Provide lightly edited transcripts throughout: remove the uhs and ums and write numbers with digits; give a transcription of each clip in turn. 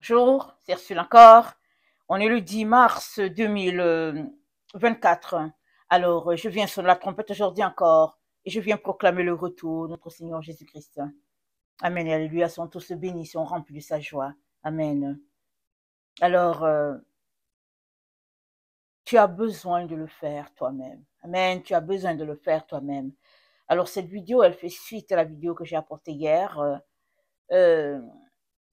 Bonjour, c'est Ursule encore. On est le 10 mars 2024. Alors, je viens sonner la trompette aujourd'hui encore et je viens proclamer le retour de notre Seigneur Jésus-Christ. Amen et alléluia, sont tous bénis, sont remplis de sa joie. Amen. Alors, tu as besoin de le faire toi-même. Amen, tu as besoin de le faire toi-même. Alors, cette vidéo, elle fait suite à la vidéo que j'ai apportée hier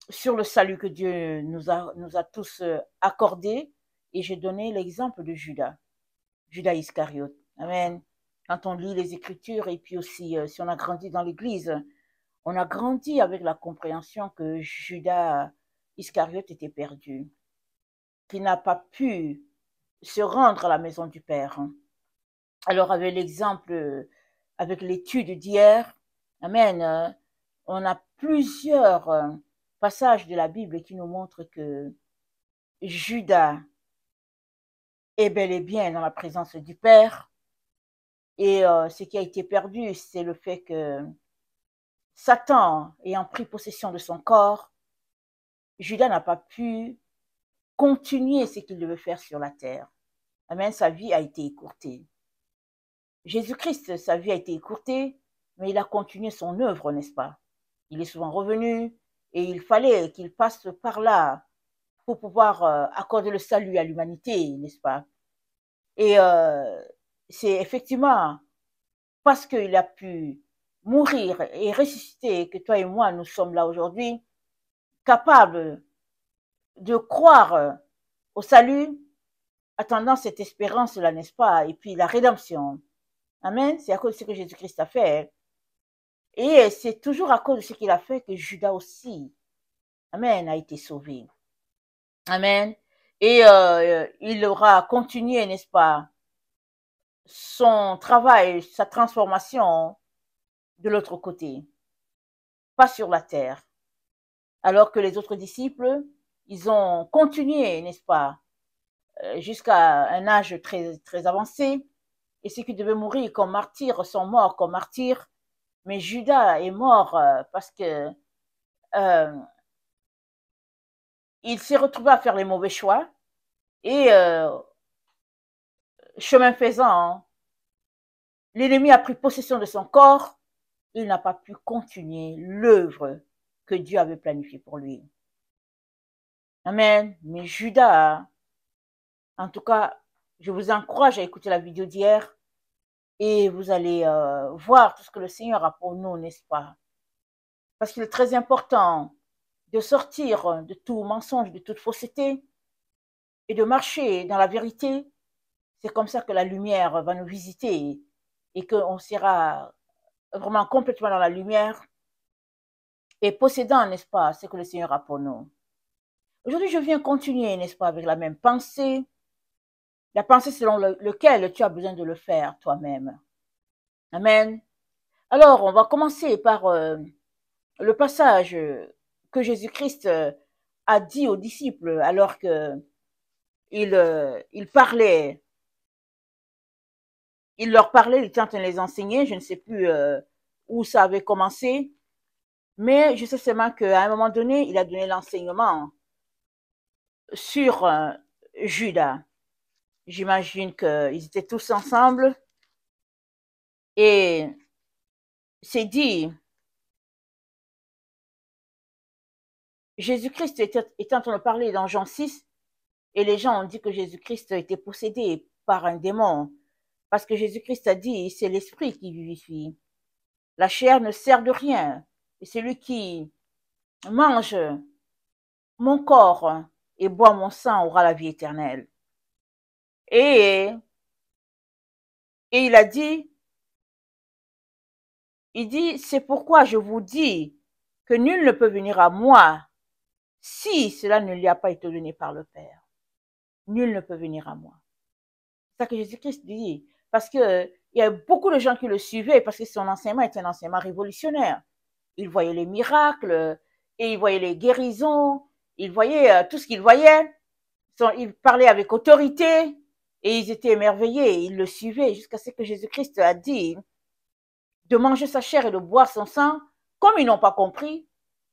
sur le salut que Dieu nous a tous accordé. Et j'ai donné l'exemple de Judas Iscariote. Amen. Quand on lit les Écritures et puis aussi si on a grandi dans l'Église, on a grandi avec la compréhension que Judas Iscariote était perdu, qu'il n'a pas pu se rendre à la maison du Père. Alors avec l'exemple, avec l'étude d'hier, amen, on a plusieurs passages de la Bible qui nous montrent que Judas est bel et bien dans la présence du Père. Et ce qui a été perdu, c'est le fait que Satan ayant pris possession de son corps, Judas n'a pas pu continuer ce qu'il devait faire sur la terre. Amen, sa vie a été écourtée. Jésus-Christ, sa vie a été écourtée, mais il a continué son œuvre, n'est-ce pas? Il est souvent revenu et il fallait qu'il passe par là pour pouvoir accorder le salut à l'humanité, n'est-ce pas? Et c'est effectivement parce qu'il a pu mourir et ressusciter que toi et moi, nous sommes là aujourd'hui, capables de croire au salut, attendant cette espérance-là, n'est-ce pas? Et puis la rédemption. Amen. C'est à cause de ce que Jésus-Christ a fait. Et c'est toujours à cause de ce qu'il a fait que Judas aussi, amen, a été sauvé. Amen. Et il aura continué, n'est-ce pas, son travail, sa transformation de l'autre côté, pas sur la terre. Alors que les autres disciples, ils ont continué, n'est-ce pas, jusqu'à un âge très, très avancé. Et ceux qui devaient mourir comme martyrs sont morts comme martyrs. Mais Judas est mort parce que il s'est retrouvé à faire les mauvais choix. Et chemin faisant, l'ennemi a pris possession de son corps. Il n'a pas pu continuer l'œuvre que Dieu avait planifiée pour lui. Amen. Mais Judas, en tout cas, je vous encourage à écouter la vidéo d'hier et vous allez voir tout ce que le Seigneur a pour nous, n'est-ce pas? Parce qu'il est très important de sortir de tout mensonge, de toute fausseté et de marcher dans la vérité. C'est comme ça que la lumière va nous visiter et qu'on sera vraiment complètement dans la lumière et possédant, n'est-ce pas, ce que le Seigneur a pour nous. Aujourd'hui, je viens continuer, n'est-ce pas, avec la même pensée, la pensée selon laquelle tu as besoin de le faire toi-même. Amen. Alors, on va commencer par le passage que Jésus-Christ a dit aux disciples alors que il parlait, il leur parlait, il était en train de les enseigner, je ne sais plus où ça avait commencé, mais je sais seulement qu'à un moment donné, il a donné l'enseignement sur Judas. J'imagine qu'ils étaient tous ensemble et c'est dit, Jésus-Christ était en train de parler dans Jean 6 et les gens ont dit que Jésus-Christ était possédé par un démon parce que Jésus-Christ a dit, c'est l'esprit qui vivifie. La chair ne sert de rien et celui qui mange mon corps et boit mon sang aura la vie éternelle. Et il a dit, c'est pourquoi je vous dis que nul ne peut venir à moi si cela ne lui a pas été donné par le Père. Nul ne peut venir à moi. C'est ça que Jésus-Christ dit. Parce que il y a beaucoup de gens qui le suivaient parce que son enseignement était un enseignement révolutionnaire. Il voyait les miracles et il voyait les guérisons, il voyait tout ce qu'il voyait. Il parlait avec autorité et ils étaient émerveillés. Ils le suivaient jusqu'à ce que Jésus-Christ a dit de manger sa chair et de boire son sang. Comme ils n'ont pas compris,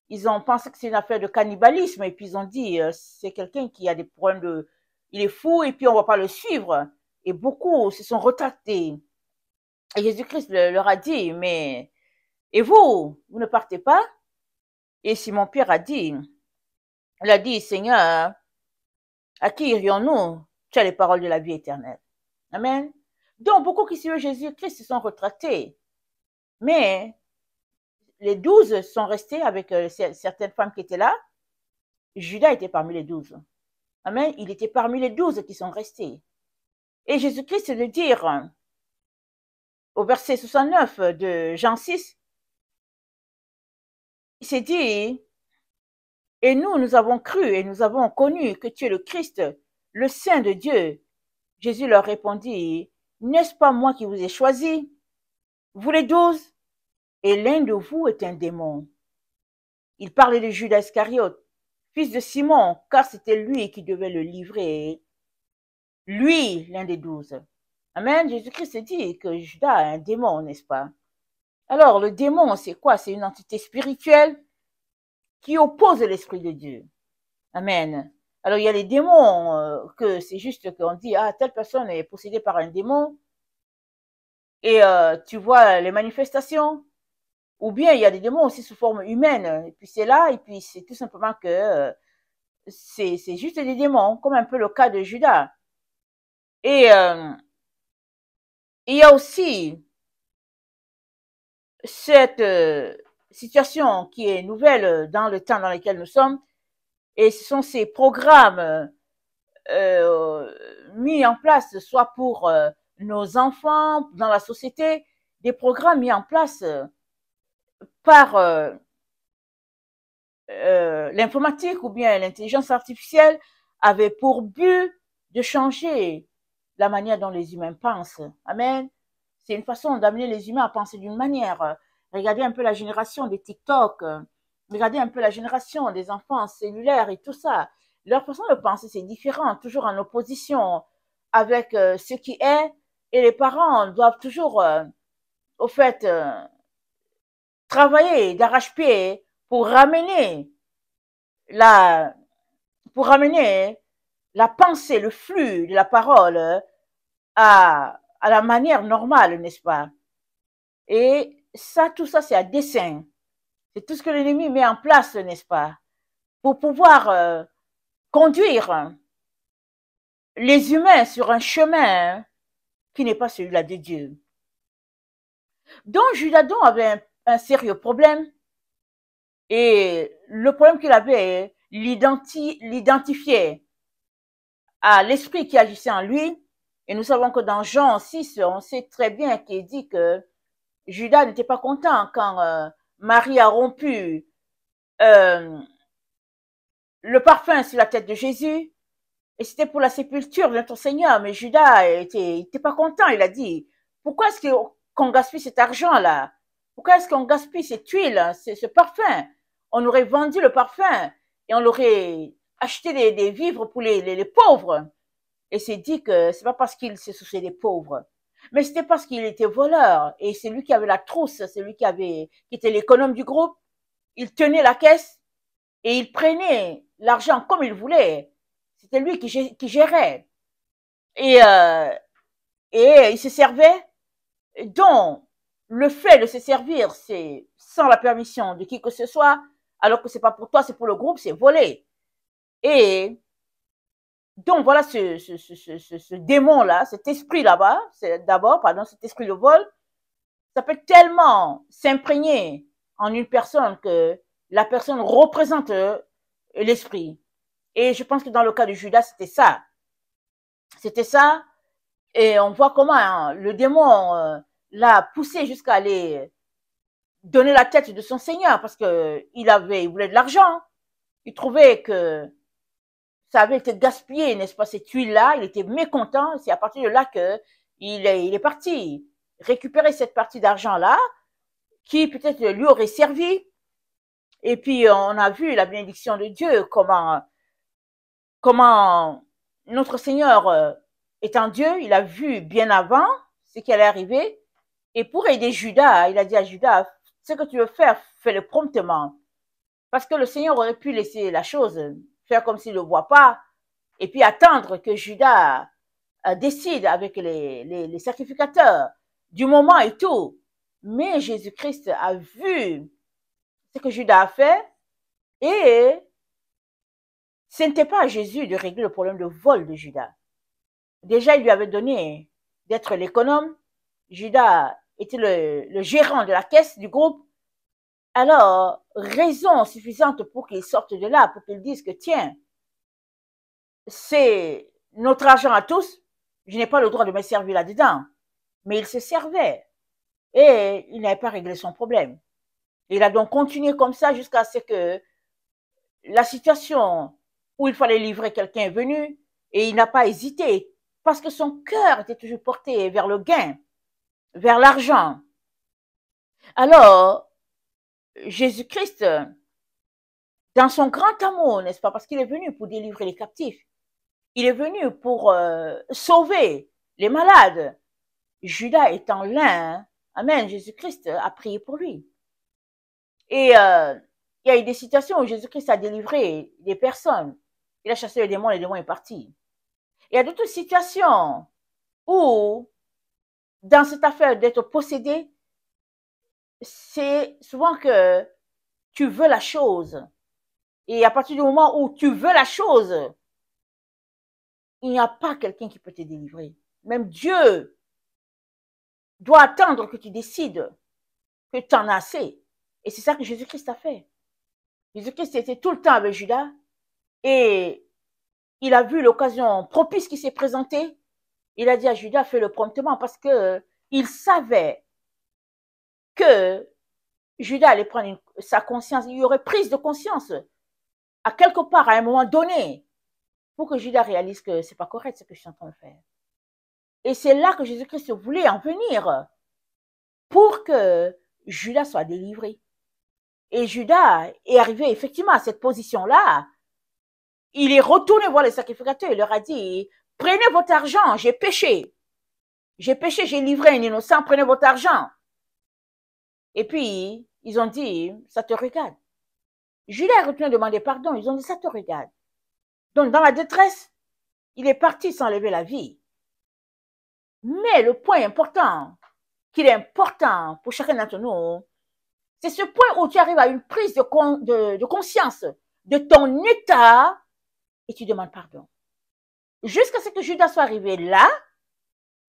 ils ont pensé que c'est une affaire de cannibalisme et puis ils ont dit c'est quelqu'un qui a des problèmes de, il est fou et puis on va pas le suivre. Et beaucoup se sont retractés. Et Jésus-Christ leur a dit, mais et vous, vous ne partez pas? Et Simon-Pierre a dit, il a dit, Seigneur, à qui irions-nous? Tu as les paroles de la vie éternelle. Amen. Donc, beaucoup qui suivent Jésus-Christ se sont retractés. Mais les 12 sont restés avec certaines femmes qui étaient là. Judas était parmi les 12. Amen. Il était parmi les 12 qui sont restés. Et Jésus-Christ, c'est de dire, au verset 69 de Jean 6, il s'est dit, et nous avons cru et nous avons connu que tu es le Christ, le Saint de Dieu. Jésus leur répondit, n'est-ce pas moi qui vous ai choisi, vous les 12, et l'un de vous est un démon. Il parlait de Judas Iscariote, fils de Simon, car c'était lui qui devait le livrer. Lui, l'un des 12. Amen. Jésus-Christ dit que Judas est un démon, n'est-ce pas? Alors, le démon, c'est quoi? C'est une entité spirituelle qui oppose l'Esprit de Dieu. Amen. Alors, il y a les démons que c'est juste qu'on dit, ah, telle personne est possédée par un démon. Et tu vois les manifestations. Ou bien, il y a des démons aussi sous forme humaine. Et puis, c'est là, et puis c'est tout simplement que c'est juste des démons, comme un peu le cas de Judas. Et il y a aussi cette situation qui est nouvelle dans le temps dans lequel nous sommes, et ce sont ces programmes mis en place, soit pour nos enfants, dans la société, des programmes mis en place par l'informatique ou bien l'intelligence artificielle, avaient pour but de changer la manière dont les humains pensent. Amen. C'est une façon d'amener les humains à penser d'une manière. Regardez un peu la génération des TikTok, regardez un peu la génération des enfants cellulaires et tout ça. Leur façon de penser, c'est différent, toujours en opposition avec ce qui est. Et les parents doivent toujours, au fait, travailler d'arrache-pied pour ramener la, la pensée, le flux de la parole à la manière normale, n'est-ce pas? Et ça, tout ça, c'est à dessein. C'est tout ce que l'ennemi met en place, n'est-ce pas? Pour pouvoir conduire les humains sur un chemin qui n'est pas celui-là de Dieu. Donc, Judas avait un sérieux problème. Et le problème qu'il avait, l'identifiait à l'esprit qui agissait en lui. Et nous savons que dans Jean 6, on sait très bien qu'il dit que Judas n'était pas content quand Marie a rompu le parfum sur la tête de Jésus. Et c'était pour la sépulture de notre Seigneur. Mais Judas était pas content. Il a dit, pourquoi est-ce qu'on gaspille cet argent-là? Pourquoi est-ce qu'on gaspille cette huile, ce parfum? On aurait vendu le parfum et on aurait acheté des vivres pour les pauvres. Et c'est dit que c'est pas parce qu'il se souciait des pauvres, mais c'était parce qu'il était voleur. Et c'est lui qui avait la trousse, c'est lui qui était l'économe du groupe. Il tenait la caisse et il prenait l'argent comme il voulait. C'était lui qui gérait. Et il se servait. Donc, le fait de se servir, c'est sans la permission de qui que ce soit, alors que c'est pas pour toi, c'est pour le groupe, c'est voler. Et donc, voilà ce démon-là, cet esprit là-bas, cet esprit de vol, ça peut tellement s'imprégner en une personne que la personne représente l'esprit. Et je pense que dans le cas de Judas, c'était ça. C'était ça. Et on voit comment le démon l'a poussé jusqu'à aller donner la tête de son Seigneur parce que il voulait de l'argent. Il trouvait que ça avait été gaspillé, n'est-ce pas, cette huile-là. Il était mécontent. C'est à partir de là que il est parti récupérer cette partie d'argent-là qui peut-être lui aurait servi. Et puis, on a vu la bénédiction de Dieu, comment notre Seigneur étant Dieu, il a vu bien avant ce qui allait arriver. Et pour aider Judas, il a dit à Judas, ce que tu veux faire, fais-le promptement. Parce que le Seigneur aurait pu laisser la chose, faire comme s'il ne le voit pas, et puis attendre que Judas décide avec les sacrificateurs du moment et tout. Mais Jésus-Christ a vu ce que Judas a fait et ce n'était pas à Jésus de régler le problème de vol de Judas. Déjà, il lui avait donné d'être l'économe. Judas était le gérant de la caisse du groupe. Alors, raison suffisante pour qu'il sorte de là, pour qu'il dise que tiens, c'est notre argent à tous, je n'ai pas le droit de me servir là-dedans. Mais il se servait et il n'avait pas réglé son problème. Il a donc continué comme ça jusqu'à ce que la situation où il fallait livrer quelqu'un est venue et il n'a pas hésité parce que son cœur était toujours porté vers le gain, vers l'argent. Alors, Jésus-Christ, dans son grand amour, n'est-ce pas, parce qu'il est venu pour délivrer les captifs, il est venu pour sauver les malades. Judas étant l'un, amen, Jésus-Christ a prié pour lui. Et il y a eu des situations où Jésus-Christ a délivré des personnes. Il a chassé le démon est parti. Il y a d'autres situations où, dans cette affaire d'être possédé, c'est souvent que tu veux la chose. Et à partir du moment où tu veux la chose, il n'y a pas quelqu'un qui peut te délivrer. Même Dieu doit attendre que tu décides que tu en as assez. Et c'est ça que Jésus-Christ a fait. Jésus-Christ était tout le temps avec Judas et il a vu l'occasion propice qui s'est présentée. Il a dit à Judas, fais-le promptement parce que il savait que Judas allait prendre sa conscience. Il y aurait prise de conscience à quelque part, à un moment donné, pour que Judas réalise que c'est pas correct ce que je suis en train de faire. Et c'est là que Jésus-Christ voulait en venir pour que Judas soit délivré. Et Judas est arrivé effectivement à cette position-là. Il est retourné voir les sacrificateurs. Il leur a dit, prenez votre argent, j'ai péché. J'ai péché, j'ai livré un innocent, prenez votre argent. Et puis, ils ont dit, ça te regarde. Judas est retourné demander pardon. Ils ont dit, ça te regarde. Donc, dans la détresse, il est parti sans lever la vie. Mais le point important, qu'il est important pour chacun d'entre nous, c'est ce point où tu arrives à une prise de conscience de ton état et tu demandes pardon. Jusqu'à ce que Judas soit arrivé là,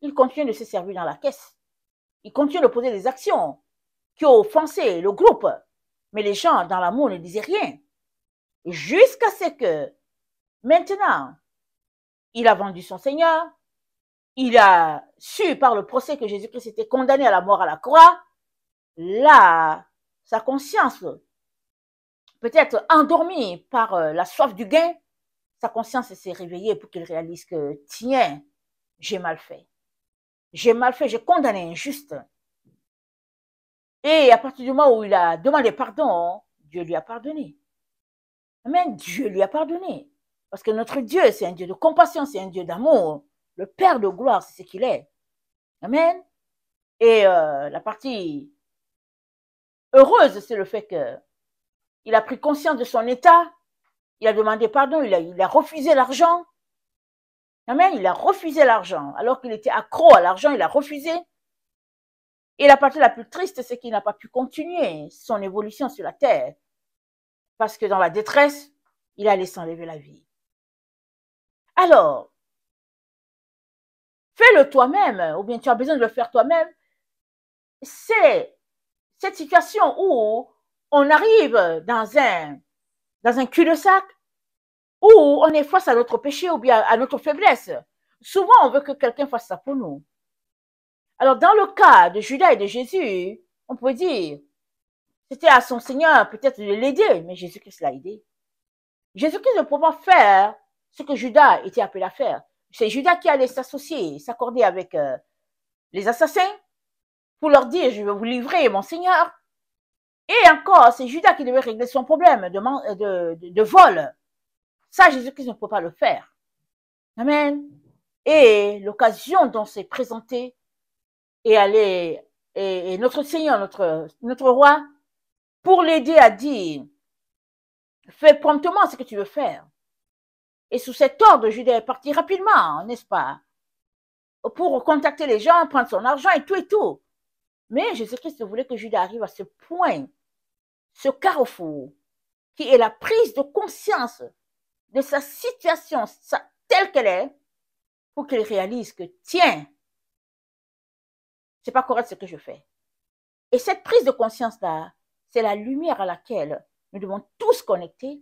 il continue de se servir dans la caisse. Il continue de poser des actions qui ont offensé le groupe. Mais les gens dans l'amour ne disaient rien. Jusqu'à ce que, maintenant, il a vendu son Seigneur, il a su par le procès que Jésus-Christ était condamné à la mort à la croix. Là, sa conscience, peut-être endormie par la soif du gain, sa conscience s'est réveillée pour qu'il réalise que, tiens, j'ai mal fait. J'ai mal fait, j'ai condamné injuste. Et à partir du moment où il a demandé pardon, Dieu lui a pardonné. Amen, Dieu lui a pardonné. Parce que notre Dieu, c'est un Dieu de compassion, c'est un Dieu d'amour. Le Père de gloire, c'est ce qu'il est. Amen. Et la partie heureuse, c'est le fait qu'il a pris conscience de son état, il a demandé pardon, il a refusé l'argent. Amen, il a refusé l'argent. Alors qu'il était accro à l'argent, il a refusé. Et la partie la plus triste, c'est qu'il n'a pas pu continuer son évolution sur la terre. Parce que dans la détresse, il allait s'enlever la vie. Alors, fais-le toi-même, ou bien tu as besoin de le faire toi-même. C'est cette situation où on arrive dans un cul-de-sac, où on est face à notre péché ou bien à notre faiblesse. Souvent, on veut que quelqu'un fasse ça pour nous. Alors, dans le cas de Judas et de Jésus, on peut dire, c'était à son Seigneur peut-être de l'aider, mais Jésus-Christ l'a aidé. Jésus-Christ ne pouvait pas faire ce que Judas était appelé à faire. C'est Judas qui allait s'associer, s'accorder avec les assassins pour leur dire, je vais vous livrer mon Seigneur. Et encore, c'est Judas qui devait régler son problème de vol. Ça, Jésus-Christ ne peut pas le faire. Amen. Et l'occasion dont s'est présenté et notre Seigneur, notre roi, pour l'aider à dire, Fais promptement ce que tu veux faire. Et sous cet ordre, Judas est parti rapidement, n'est-ce pas? Pour contacter les gens, prendre son argent et tout et tout. Mais Jésus-Christ voulait que Judas arrive à ce point, ce carrefour, qui est la prise de conscience de sa situation telle qu'elle est, pour qu'il réalise que, tiens, c'est pas correct ce que je fais. Et cette prise de conscience-là, c'est la lumière à laquelle nous devons tous connecter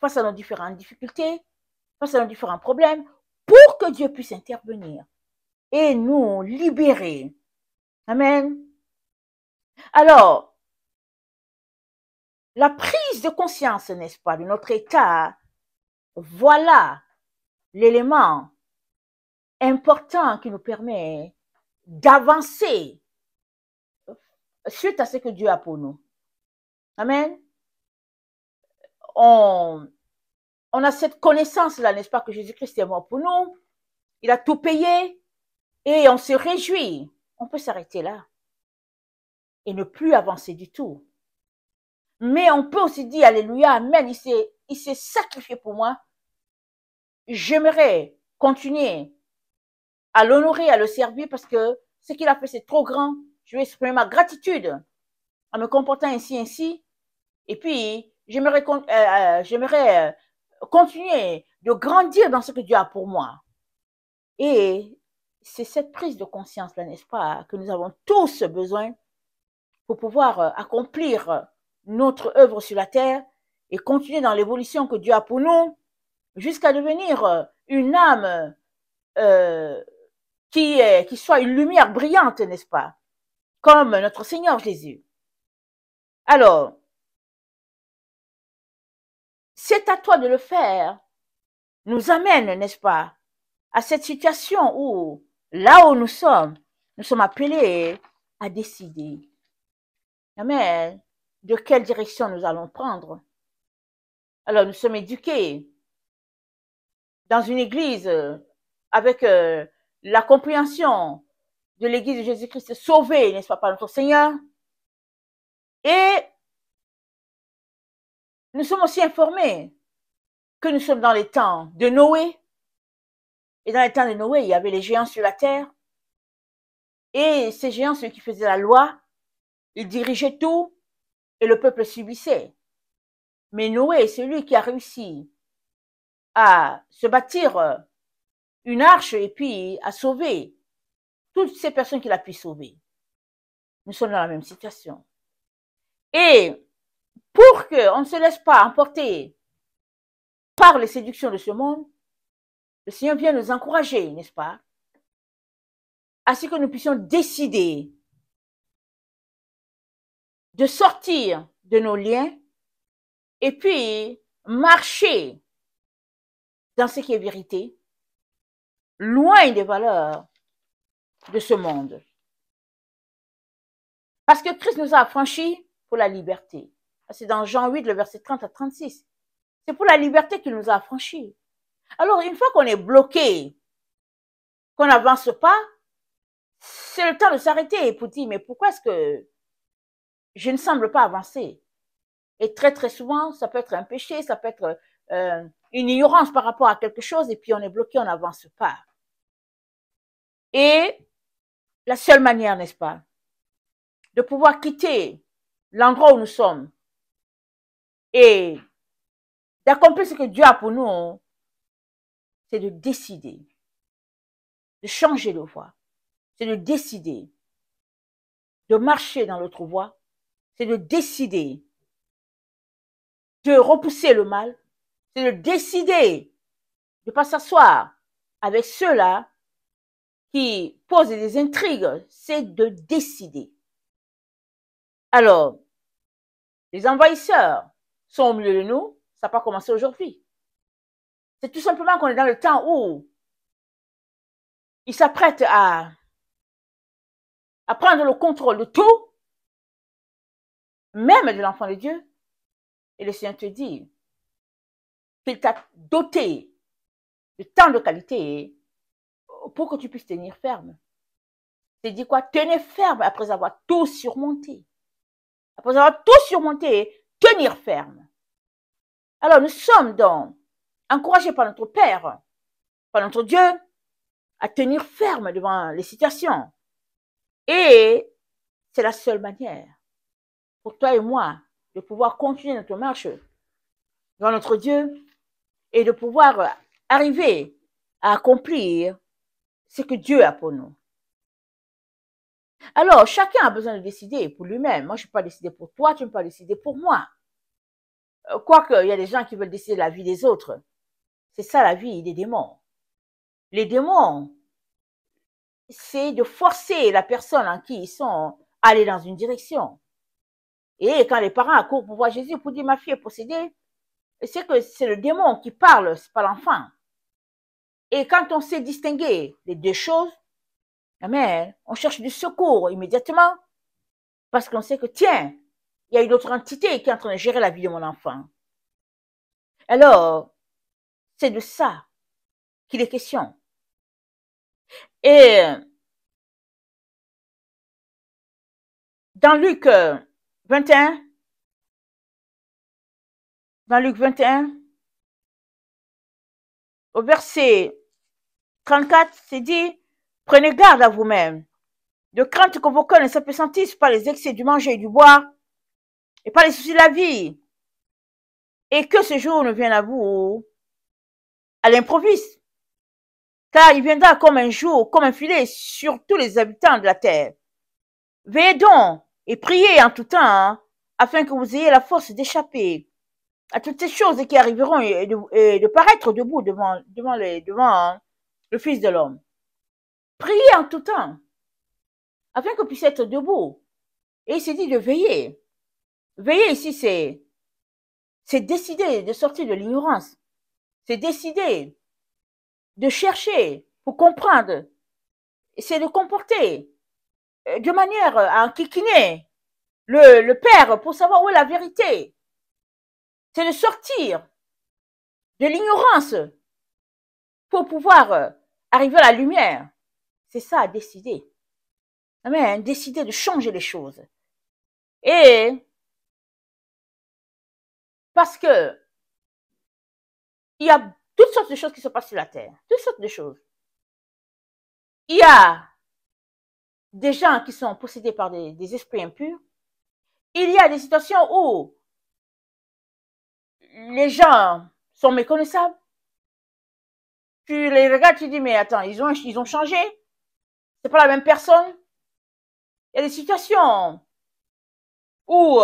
face à nos différentes difficultés, face à nos différents problèmes, pour que Dieu puisse intervenir et nous libérer. Amen. Alors, la prise de conscience, n'est-ce pas, de notre état, voilà l'élément important qui nous permet d'avancer suite à ce que Dieu a pour nous. Amen. On a cette connaissance-là, n'est-ce pas, que Jésus-Christ est mort pour nous. Il a tout payé et on se réjouit. On peut s'arrêter là et ne plus avancer du tout. Mais on peut aussi dire, alléluia, amen, il s'est sacrifié pour moi. J'aimerais continuer à l'honorer, à le servir parce que ce qu'il a fait, c'est trop grand. Je vais exprimer ma gratitude en me comportant ainsi. Et puis, j'aimerais continuer de grandir dans ce que Dieu a pour moi. Et c'est cette prise de conscience-là, n'est-ce pas, que nous avons tous besoin pour pouvoir accomplir notre œuvre sur la terre et continuer dans l'évolution que Dieu a pour nous jusqu'à devenir une âme qui soit une lumière brillante, n'est-ce pas, comme notre Seigneur Jésus. Alors, c'est à toi de le faire, nous amène, n'est-ce pas, à cette situation où, là où nous sommes appelés à décider. Amen. De quelle direction nous allons prendre. Alors, nous sommes éduqués dans une église avec la compréhension de l'église de Jésus-Christ sauvée, n'est-ce pas, par notre Seigneur. Et nous sommes aussi informés que nous sommes dans les temps de Noé. Et dans les temps de Noé, il y avait les géants sur la terre. Et ces géants, ceux qui faisaient la loi, ils dirigeaient tout et le peuple subissait. Mais Noé est celui qui a réussi à se bâtir une arche et puis à sauver toutes ces personnes qu'il a pu sauver. Nous sommes dans la même situation. Et pour qu'on ne se laisse pas emporter par les séductions de ce monde, le Seigneur vient nous encourager, n'est-ce pas, à ce que nous puissions décider de sortir de nos liens et puis marcher dans ce qui est vérité, loin des valeurs de ce monde. Parce que Christ nous a affranchis pour la liberté. C'est dans Jean 8, le verset 30 à 36. C'est pour la liberté qu'il nous a affranchis. Alors, une fois qu'on est bloqué, qu'on n'avance pas, c'est le temps de s'arrêter pour dire, mais pourquoi est-ce que je ne semble pas avancer? Et très, très souvent, ça peut être un péché, ça peut être une ignorance par rapport à quelque chose, et puis on est bloqué, on n'avance pas. Et la seule manière, n'est-ce pas, de pouvoir quitter l'endroit où nous sommes et d'accomplir ce que Dieu a pour nous, c'est de décider de changer de voie. C'est de décider de marcher dans l'autre voie. C'est de décider de repousser le mal. C'est de décider de ne pas s'asseoir avec ceux-là qui posent des intrigues. C'est de décider. Alors, les envahisseurs sont au milieu de nous. Ça n'a pas commencé aujourd'hui. C'est tout simplement qu'on est dans le temps où ils s'apprêtent à prendre le contrôle de tout, même de l'enfant de Dieu. Et le Seigneur te dit qu'il t'a doté de tant de qualités pour que tu puisses tenir ferme. C'est dit quoi? Tenir ferme après avoir tout surmonté. Après avoir tout surmonté, tenir ferme. Alors, nous sommes donc encouragés par notre Père, par notre Dieu, à tenir ferme devant les situations. Et c'est la seule manière pour toi et moi de pouvoir continuer notre marche dans notre Dieu et de pouvoir arriver à accomplir ce que Dieu a pour nous. Alors, chacun a besoin de décider pour lui-même. Moi, je ne peux pas décider pour toi, tu ne peux pas décider pour moi. Quoique, il y a des gens qui veulent décider de la vie des autres. C'est ça la vie des démons. Les démons, c'est de forcer la personne en qui ils sont à aller dans une direction. Et quand les parents accourent pour voir Jésus, pour dire ma fille est possédée, c'est que c'est le démon qui parle, c'est pas l'enfant. Et quand on sait distinguer les deux choses, amen, on cherche du secours immédiatement parce qu'on sait que, tiens, il y a une autre entité qui est en train de gérer la vie de mon enfant. Alors, c'est de ça qu'il est question. Et dans Luc 21, au verset 34, c'est dit, prenez garde à vous-même, de crainte que vos cœurs ne s'appesantissent par les excès du manger et du boire, et par les soucis de la vie, et que ce jour ne vienne à vous à l'improviste, car il viendra comme un jour, comme un filet sur tous les habitants de la terre. Veillez donc et priez en tout temps, afin que vous ayez la force d'échapper à toutes ces choses qui arriveront et de paraître debout devant le Fils de l'homme. Priez en tout temps, afin que vous puissiez être debout. Et il s'est dit de veiller. Veiller ici, c'est décider de sortir de l'ignorance. C'est décider de chercher pour comprendre. C'est de comporter de manière à enquiquiner le Père pour savoir où est la vérité. C'est de sortir de l'ignorance pour pouvoir arriver à la lumière. C'est ça à décider. Amen. Décider de changer les choses. Et parce que il y a toutes sortes de choses qui se passent sur la terre. Toutes sortes de choses. Il y a des gens qui sont possédés par des esprits impurs. Il y a des situations où les gens sont méconnaissables. Tu les regardes, tu dis, mais attends, ils ont changé. C'est pas la même personne. Il y a des situations où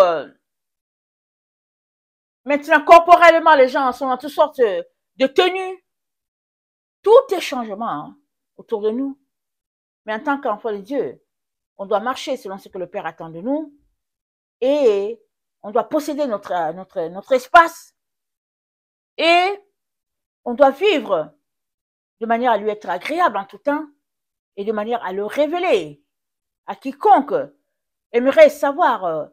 maintenant, corporellement, les gens sont dans toutes sortes de tenues. Tout est changement autour de nous. Mais en tant qu'enfant de Dieu, on doit marcher selon ce que le Père attend de nous et on doit posséder notre espace et on doit vivre de manière à lui être agréable en tout temps et de manière à le révéler à quiconque aimerait savoir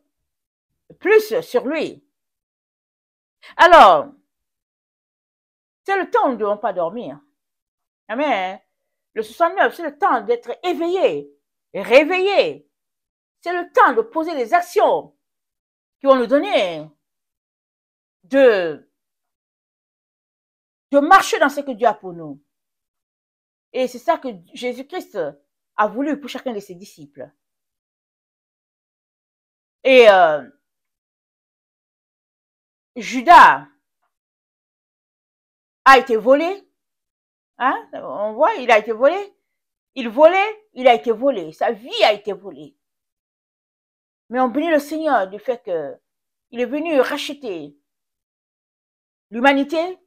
plus sur lui. Alors, c'est le temps où nous ne devons pas dormir. Amen. Le 69, c'est le temps d'être éveillé, réveillé. C'est le temps de poser des actions qui vont nous donner de marcher dans ce que Dieu a pour nous. Et c'est ça que Jésus-Christ a voulu pour chacun de ses disciples. Et Judas a été volé. Hein? On voit, il a été volé. Il volait, il a été volé. Sa vie a été volée. Mais on bénit le Seigneur du fait qu'il est venu racheter l'humanité.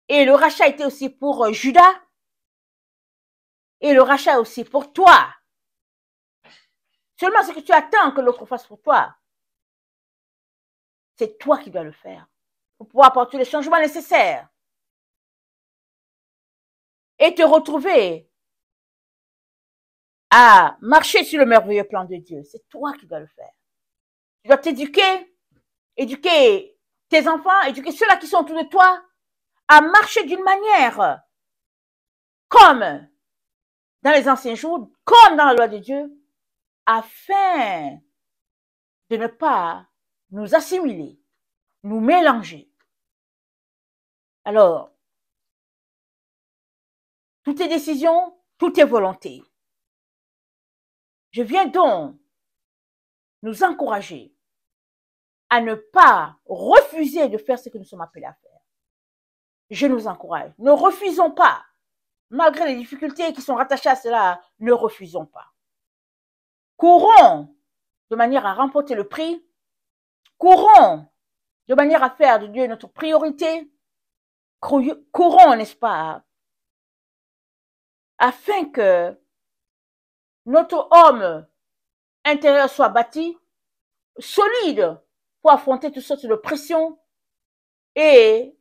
Et le rachat était aussi pour Judas. Et le rachat aussi pour toi. Seulement ce que tu attends que l'autre fasse pour toi, c'est toi qui dois le faire pour pouvoir apporter les changements nécessaires et te retrouver à marcher sur le merveilleux plan de Dieu. C'est toi qui dois le faire. Tu dois t'éduquer, éduquer tes enfants, éduquer ceux-là qui sont autour de toi à marcher d'une manière comme dans les anciens jours, comme dans la loi de Dieu, afin de ne pas nous assimiler, nous mélanger Alors, tout est décision, tout est volonté. Je viens donc nous encourager à ne pas refuser de faire ce que nous sommes appelés à faire. Je nous encourage. Ne refusons pas. Malgré les difficultés qui sont rattachées à cela, ne refusons pas. Courons de manière à remporter le prix. Courons de manière à faire de Dieu notre priorité. Courons, n'est-ce pas, afin que notre homme intérieur soit bâti, solide, pour affronter toutes sortes de pressions et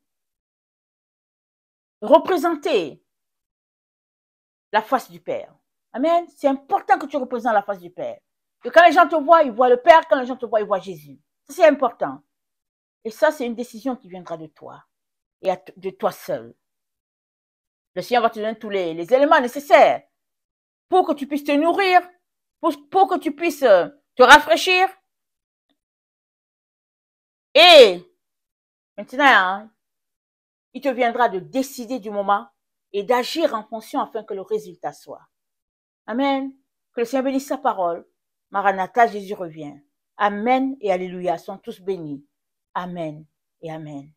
représenter la face du Père. Amen. C'est important que tu représentes la face du Père. Que quand les gens te voient, ils voient le Père. Quand les gens te voient, ils voient Jésus. Ça, c'est important. Et ça, c'est une décision qui viendra de toi et de toi seul. Le Seigneur va te donner tous les éléments nécessaires pour que tu puisses te nourrir, pour que tu puisses te rafraîchir. Et maintenant, il te viendra de décider du moment et d'agir en fonction afin que le résultat soit. Amen. Que le Seigneur bénisse sa parole. Maranatha, Jésus revient. Amen et alléluia. Sont tous bénis. Amen et amen.